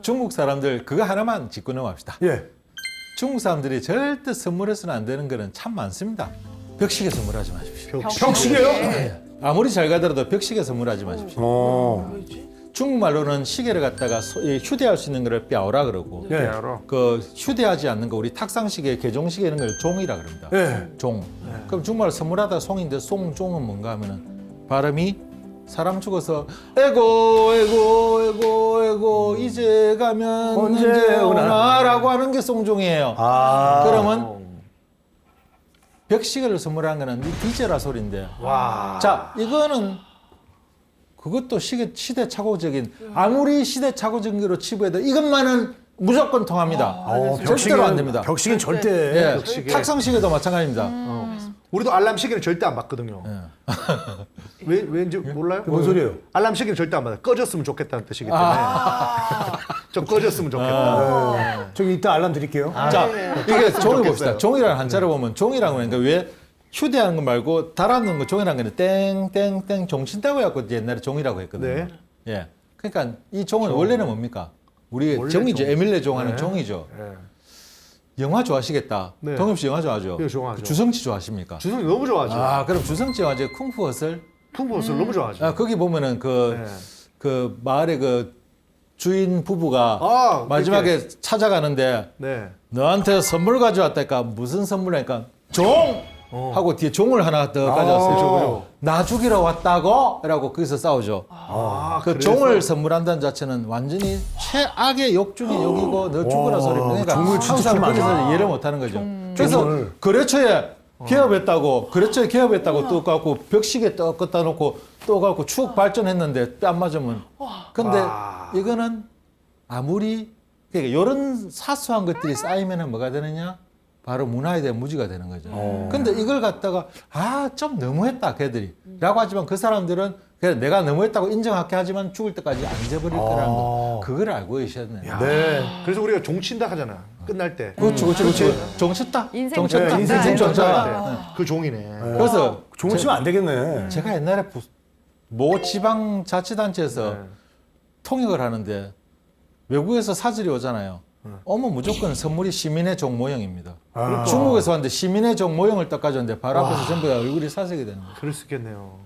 중국 사람들 그거 하나만 짚고 넘어갑시다. 예. 중국 사람들이 절대 선물해서는 안 되는 거는 참 많습니다. 벽시계 선물하지 마십시오. 벽시계요? 아무리 잘 가더라도 벽시계 선물하지 마십시오. 중국말로는 시계를 갖다가 휴대할 수 있는 거를 뼈라 그러고 네. 그 휴대하지 않는 거 우리 탁상시계, 개종시계 이런 걸 종이라 그럽니다. 네. 종. 그럼 중국말로 선물하다 송인데 송종은 뭔가 하면은 발음이 사람 죽어서 에고 에고 에고 에고 이제 가면 언제 오나라고 하는 게 송종이에요. 그러면 벽시계를 선물한 거는 디제라 소리인데. 자, 이거는 그것도 시대착오적인 아무리 시대착오적인 거로 치부해도 이것만은 무조건 통합니다. 절대로 안 됩니다. 벽시계는 절대. 예, 벽시계. 탁상시계도 마찬가지입니다. 우리도 알람 시계는 절대 안 받거든요. 왠지 몰라요? 뭔 소리예요? 알람 시계는 절대 안 받아요. 꺼졌으면 좋겠다는 뜻이기 때문에. 좀 꺼졌으면 좋겠다. 저기 이따 알람 드릴게요. 자, 이게 종을 좋겠어요. 봅시다. 종이라는 한자를 보면 종이라고 하니까 왜 휴대하는 거 말고 달아놓는 거 종이라는 거는 땡땡땡 종친다고 해갖고 옛날에 종이라고 했거든요. 네. 예. 그러니까 이 종은 원래는 뭡니까? 우리 원래 종이죠. 종. 에밀레 종하는 네. 종이죠. 네. 영화 좋아하시겠다. 네. 동엽 씨 영화 좋아하죠? 네, 좋아하죠. 주성치 좋아하십니까? 주성이 너무 좋아하죠. 아, 그럼 주성치 영화 이제 쿵푸 허슬? 풍부옷을 너무 좋아하죠. 아, 거기 보면은 네. 그 마을의 그 주인 부부가 아, 마지막에 찾아가는데 네. 너한테 선물 가져왔다니까 무슨 선물이니까 종! 하고 뒤에 종을 하나 더 가져왔어요. 나 죽이러 왔다고? 라고 거기서 싸우죠. 그 그래서? 종을 선물한다는 자체는 완전히 최악의 욕 중에 욕이고 너 죽으라 소리입니다. 그러니까 종을 진짜 항상 키우면 거기서 안 이해를 못하는 거죠. 그래서 종을. 거래처에 개업했다고 또 갖고 벽시계 또 껐다 놓고 또 갖고 추억 발전했는데 뺨 맞으면 근데 이거는 아무리 그러니까 이런 사소한 것들이 쌓이면 뭐가 되느냐? 바로 문화에 대한 무지가 되는 거죠. 근데 이걸 갖다가 좀 너무했다 걔들이 라고 하지만 그 사람들은 그냥 내가 너무했다고 인정하게 하지만 죽을 때까지 안 잊어버릴 거라는 거 그걸 알고 계셔야 돼요. 네. 그래서 우리가 종친다 하잖아. 끝날 때. 그렇죠. 종쳤다. 인생 종쳤다. 종쳤다. 인생 종쳤다. 네. 그 종이네. 그래서 종을 치면 안 되겠네. 제가 옛날에 모 지방 자치단체에서 통역을 하는데 외국에서 사절이 오잖아요. 오면 무조건 선물이 시민의 종 모형입니다. 중국에서 왔는데 시민의 종 모형을 딱 가져왔는데 바로 앞에서 전부 다 얼굴이 사색이 되는 거예요. 그럴 수 있겠네요.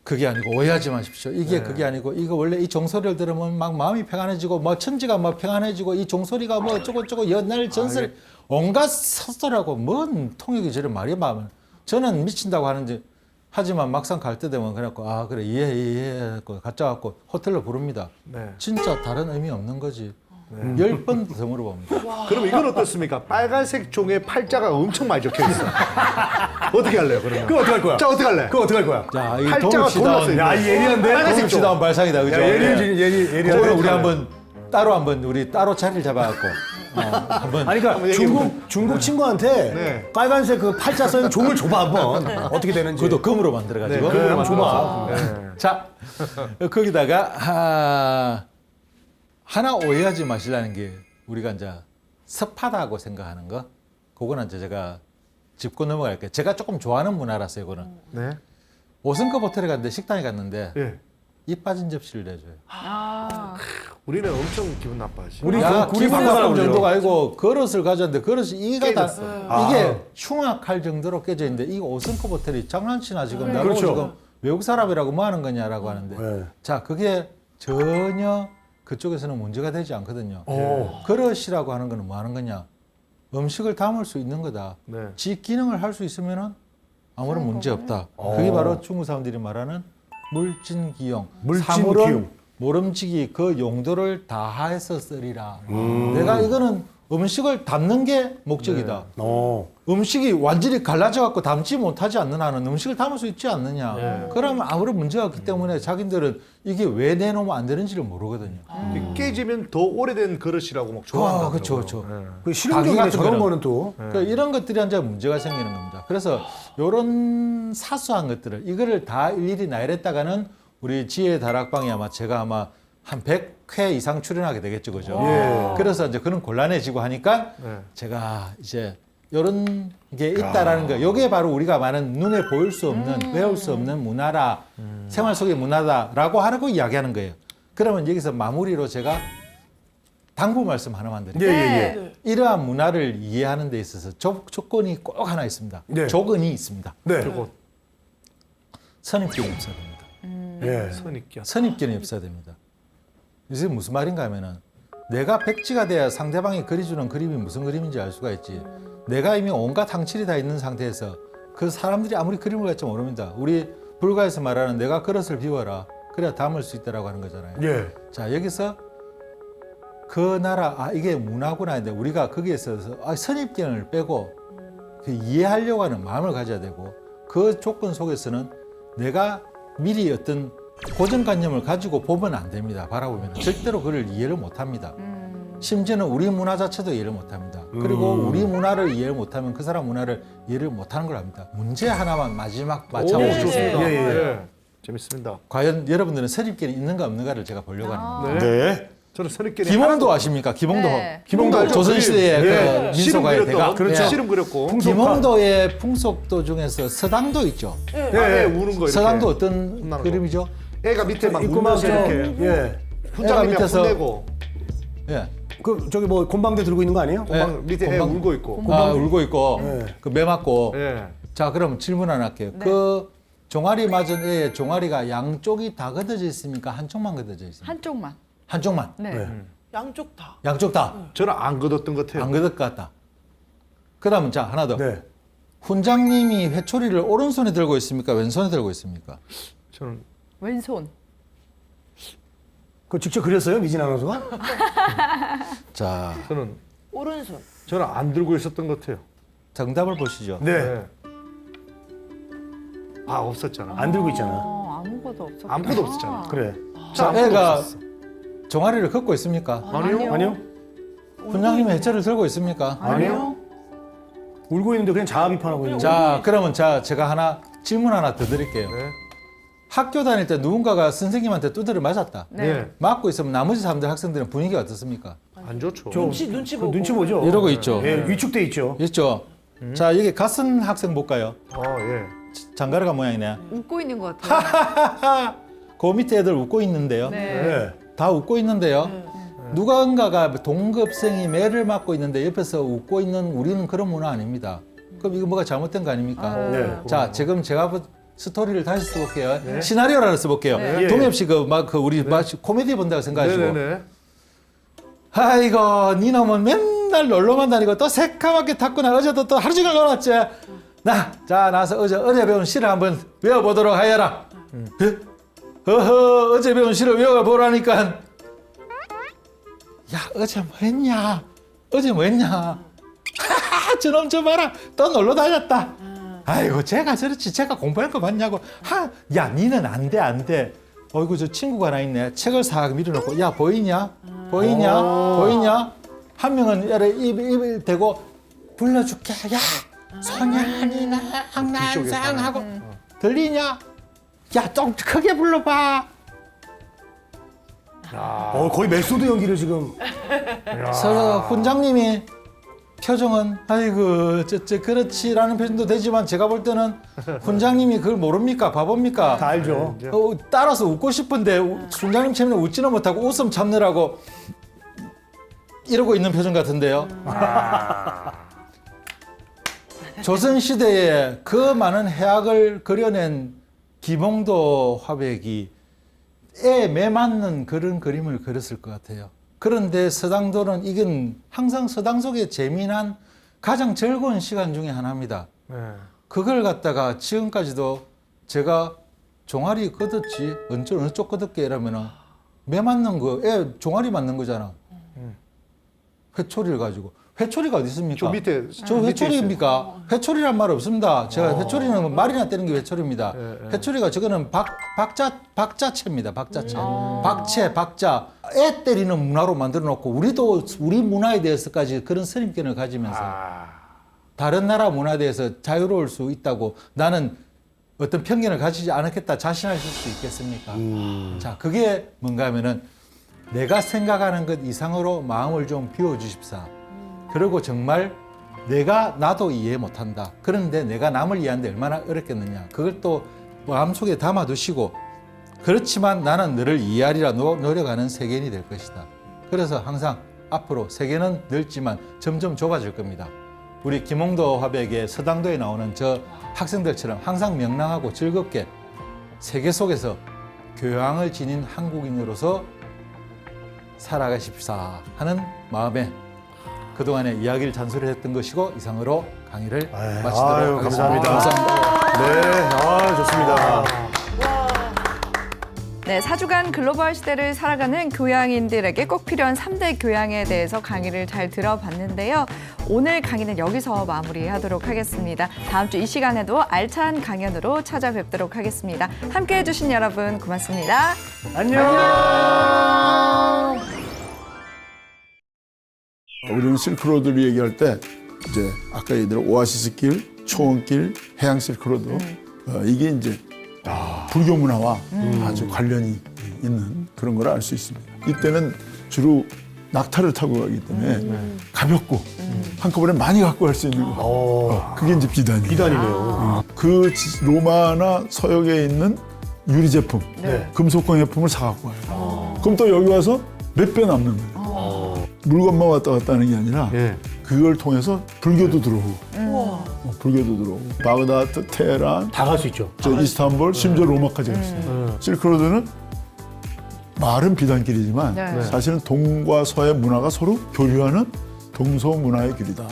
그게 아니고 오해하지 마십시오. 이게 그게 아니고 이거 원래 이 종소리를 들으면 막 마음이 평안해지고 뭐 천지가 막 평안해지고 이 종소리가 뭐 어쩌고 옛날 전설 온갖 서술하고 뭔 통역이 저런 말이 마음을 저는 미친다고 하는지 하지만 막상 갈 때 되면 그래갖고 그래 이해 갖다 갖고 호텔로 부릅니다. 네. 진짜 다른 의미 없는 거지. 10번 더 물어봅니다. 그럼 이건 어떻습니까? 빨간색 종에 팔자가 엄청 많이 적혀 있어. 어떻게 할래요, 그러면? 그거 어떡할 거야? 자, 어떻게 할래? 그거 어떡할 거야? 자, 이 팔자가 동읍시다운 돌렸어요. 야, 이 예리한데? 빨간색 종. 동읍시다운 발상이다, 그죠? 그거는 우리 한번 따로 자리를 잡아갖고 한번 아니 그러니까 중국 친구한테 네. 빨간색 그 팔자 써있는 종을 줘봐 한번 어떻게 되는지. 그것도 금으로 만들어가지고 네, 금으로 한번 줘봐. 네. 자 거기다가 하나 오해하지 마시라는 게 우리가 이제 습하다고 생각하는 거 그거는 이제 제가 짚고 넘어갈게요. 제가 조금 좋아하는 문화라서 이거는 네. 5성급 호텔에 갔는데 식당에 갔는데 예. 입 빠진 접시를 내줘요. 우리는 엄청 기분 나빠하지. 우리 야, 그- 우리 기분 바꿔달라고 나쁜 그러죠. 정도가 아니고 그릇을 가져왔는데 그릇이 이가 다 깨졌어. 이게 흉악할 정도로 깨져 있는데 이거 5성급 호텔이 장난치나 지금 나보고 그렇죠. 지금 외국 사람이라고 뭐 하는 거냐라고 하는데 네. 자 그게 전혀 그쪽에서는 문제가 되지 않거든요. 어. 그릇이라고 하는 거는 뭐 하는 거냐 음식을 담을 수 있는 거다. 네. 지 기능을 할 수 있으면은 아무런 문제 없다. 그게 바로 중국 사람들이 말하는 물진기용. 물진기용. 사물은 모름지기 그 용도를 다해서 쓰리라. 내가 이거는 음식을 담는 게 목적이다. 음식이 완전히 갈라져 갖고 담지 못하지 않는 한은 음식을 담을 수 있지 않느냐. 그러면 아무런 문제가 없기 때문에 자기들은 이게 왜 내놓으면 안 되는지를 모르거든요. 깨지면 더 오래된 그릇이라고 막 좋아한다. 그렇죠. 그 실용적이네 같은 저런 거는. 거는 또. 그러니까 이런 것들이 이제 문제가 생기는 겁니다. 그래서 이런 사소한 것들을 이거를 다 일일이 나열했다가는 우리 지혜 다락방에 아마 제가 아마 한 100회 이상 출연하게 되겠죠, 그죠? 그래서 이제 그런 곤란해지고 하니까 제가 이제 이런 게 있다라는 거, 이게 바로 우리가 말하는 눈에 보일 수 없는, 외울 수 없는 문화라, 생활 속의 문화다라고 하고 이야기하는 거예요. 그러면 여기서 마무리로 제가 당부 말씀 하나만 드릴게요. 예. 이러한 문화를 이해하는 데 있어서 조건이 꼭 하나 있습니다. 네. 조건이 있습니다. 네. 선입견이 없어야 됩니다. 예. 선입견. 선입견이 없어야 됩니다. 이게 무슨 말인가 하면은 내가 백지가 돼야 상대방이 그려주는 그림이 무슨 그림인지 알 수가 있지. 내가 이미 온갖 항칠이 다 있는 상태에서 그 사람들이 아무리 그림을 갈지 모릅니다. 우리 불가에서 말하는 내가 그릇을 비워라. 그래야 담을 수 있다라고 하는 거잖아요. 예. 자, 여기서 그 나라, 이게 문화구나 했는데 우리가 거기에 있어서 선입견을 빼고 그 이해하려고 하는 마음을 가져야 되고 그 조건 속에서는 내가 미리 어떤 고정관념을 가지고 보면 안 됩니다. 바라보면 절대로 그를 이해를 못 합니다. 심지어는 우리 문화 자체도 이해를 못 합니다. 그리고 우리 문화를 이해를 못하면 그 사람 문화를 이해를 못하는 걸 압니다. 문제 하나만 마지막 오, 마찬가지. 좋습니다. 예, 예. 예. 재밌습니다. 과연 여러분들은 선입견이 있는가 없는가를 제가 보려고 하는 겁니다. 네. 저는 선입견이 김홍도 아십니까? 김홍도. 네. 김홍도 알죠? 조선시대의 예. 그 씨름 민속가의 그렸던 대가. 그렇죠. 예. 씨름 그렸고. 김홍도의 풍속도 중에서 서당도 있죠. 예. 예. 우는 거 이렇게. 서당도 어떤 혼나는 거. 그림이죠? 애가 밑에 막 입고 막 울면서 이렇게 예. 훈장님이 애가 밑에서- 혼내고 예. 그 저기 뭐 곤방대 들고 있는 거 아니에요? 막 밑에 애 곰방- 울고 있고. 울고 있고, 네. 그 매 맞고. 예. 자, 그럼 질문 하나 할게요. 그 종아리 맞은 애의 종아리가 양쪽이 다 걷어져 있습니까? 한쪽만 걷어져 있습니까? 한쪽만. 한쪽만. 네. 양쪽 다. 양쪽 다. 저는 안 걷었던 것 같아요. 안 걷을 것 같다. 그 다음은 자, 하나 더. 네. 훈장님이 회초리를 오른손에 들고 있습니까? 왼손에 들고 있습니까? 저는 왼손. 그거 직접 그렸어요? 미진 아나운서가? 자, 오른손. 저는 안 들고 있었던 것 같아요. 정답을 보시죠. 네. 예. 아, 없었잖아. 안 들고 있잖아. 아무것도 없었. 아무것도 없었잖아. 그래. 자, 아무것도 애가 없었어. 종아리를 걷고 있습니까? 아니요. 아니요? 훈장님이 회초리를 들고 있습니까? 아니요? 울고 있는데 그냥 자아 비판하고 있는 거예요. 자, 그러면 제가 하나 질문 하나 더 드릴게요. 네. 학교 다닐 때 누군가가 선생님한테 두드려 맞았다. 네. 네. 맞고 있으면 나머지 사람들 학생들은 분위기가 어떻습니까? 안 좋죠. 눈치 보고. 눈치 보죠. 이러고 있죠. 예, 위축돼 있죠. 있죠. 자, 여기 같은 학생 볼까요? 예. 장가르가 모양이네. 웃고 있는 것 같아요. 그 밑에 애들 웃고 있는데요. 네. 네. 다 웃고 있는데요. 누군가가 동급생이 매를 맞고 있는데 옆에서 웃고 있는 우리는 그런 문화 아닙니다. 그럼 이거 뭐가 잘못된 거 아닙니까? 네. 자, 지금 제가 스토리를 다시 써볼게요. 시나리오를 써볼게요. 네. 동엽 씨 우리 코미디 본다고 생각하시고. 네네네. 아이고, 니 놈은 맨날 놀러만 다니고 또 새까맣게 탔구나. 어제도 또 하루 종일 놀았지. 나서 어제 배운 시를 한번 외워보도록 하여라. 어허, 어제 배운 시를 외워보라니까. 야, 어제 뭐 했냐? 어제 뭐 했냐? 저놈 저 봐라. 또 놀러 다녔다. 아이고, 제가 저렇지. 제가 공부할 거 맞냐고. 야, 니는 안 돼, 안 돼. 어이구, 저 친구가 하나 있네. 책을 싹 밀어놓고, 야, 보이냐? 보이냐? 한 명은 입을 대고 불러줄게. 야, 소년이나 항난상하고 들리냐? 야, 좀 크게 불러봐. 거의 메소드 연기를 지금. 훈장님이 표정은 아이고 그렇지라는 표정도 되지만 제가 볼 때는 훈장님이 그걸 모릅니까? 바보입니까? 다 알죠. 따라서 웃고 싶은데 훈장님 때문에 웃지는 못하고 웃음 참느라고 이러고 있는 표정 같은데요. 조선시대에 그 많은 해악을 그려낸 김홍도 화백이 애 매맞는 그런 그림을 그렸을 것 같아요. 그런데 서당도는 이건 항상 서당 속의 재미난 가장 즐거운 시간 중에 하나입니다. 네. 그걸 갖다가 지금까지도 제가 종아리 걷었지 어느 쪽 걷었게 이러면은 매 맞는 거, 애 종아리 맞는 거잖아. 회초리를 가지고. 회초리가 어디 있습니까? 저 밑에 저 회초리입니까? 회초리란 말 없습니다. 제가 회초리는 말이나 떼는 게 회초리입니다. 회초리가 저거는 박자체입니다. 박자체. 박자. 애 때리는 문화로 만들어 놓고 우리도 우리 문화에 대해서까지 그런 선입견을 가지면서 다른 나라 문화에 대해서 자유로울 수 있다고 나는 어떤 편견을 가지지 않았겠다 자신하실 수 있겠습니까? 자, 그게 뭔가 하면은 내가 생각하는 것 이상으로 마음을 좀 비워주십사. 그리고 정말 나도 이해 못한다. 그런데 내가 남을 이해하는데 얼마나 어렵겠느냐. 그걸 또 마음속에 담아두시고 그렇지만 나는 너를 이해하리라 노력하는 세계인이 될 것이다. 그래서 항상 앞으로 세계는 넓지만 점점 좁아질 겁니다. 우리 김홍도 화백의 서당도에 나오는 저 학생들처럼 항상 명랑하고 즐겁게 세계 속에서 교양을 지닌 한국인으로서 살아가십사 하는 마음에 그동안의 이야기를 잔소리했던 것이고 이상으로 강의를 마치도록 아유, 하겠습니다. 감사합니다. 네, 좋습니다. 네, 4주간 글로벌 시대를 살아가는 교양인들에게 꼭 필요한 3대 교양에 대해서 강의를 잘 들어봤는데요. 오늘 강의는 여기서 마무리하도록 하겠습니다. 다음 주 이 시간에도 알찬 강연으로 찾아뵙도록 하겠습니다. 함께해 주신 여러분 고맙습니다. 안녕. 우리는 실크로드를 얘기할 때 이제 아까 얘기한 오아시스 길, 초원길, 해양 실크로드 이게 이제 불교 문화와 아주 관련이 있는 그런 걸 알 수 있습니다. 이때는 주로 낙타를 타고 가기 때문에 가볍고 한꺼번에 많이 갖고 갈 수 있는 거. 그게 이제 비단이에요. 비단이네요. 그 서역에 서역에 있는 유리 제품, 네. 금속 광해품을 사갖고 와요. 그럼 또 여기 와서 몇 배 남는 거예요. 물건만 왔다 갔다 하는 게 아니라 예. 그걸 통해서 불교도 들어오고 불교도 들어오고 바그다드, 테헤란, 다 갈 수 있죠. 저 이스탄불, 심지어 로마까지 갔어요. 실크로드는 말은 비단길이지만 네. 사실은 동과 서의 문화가 서로 교류하는 동서 문화의 길이다.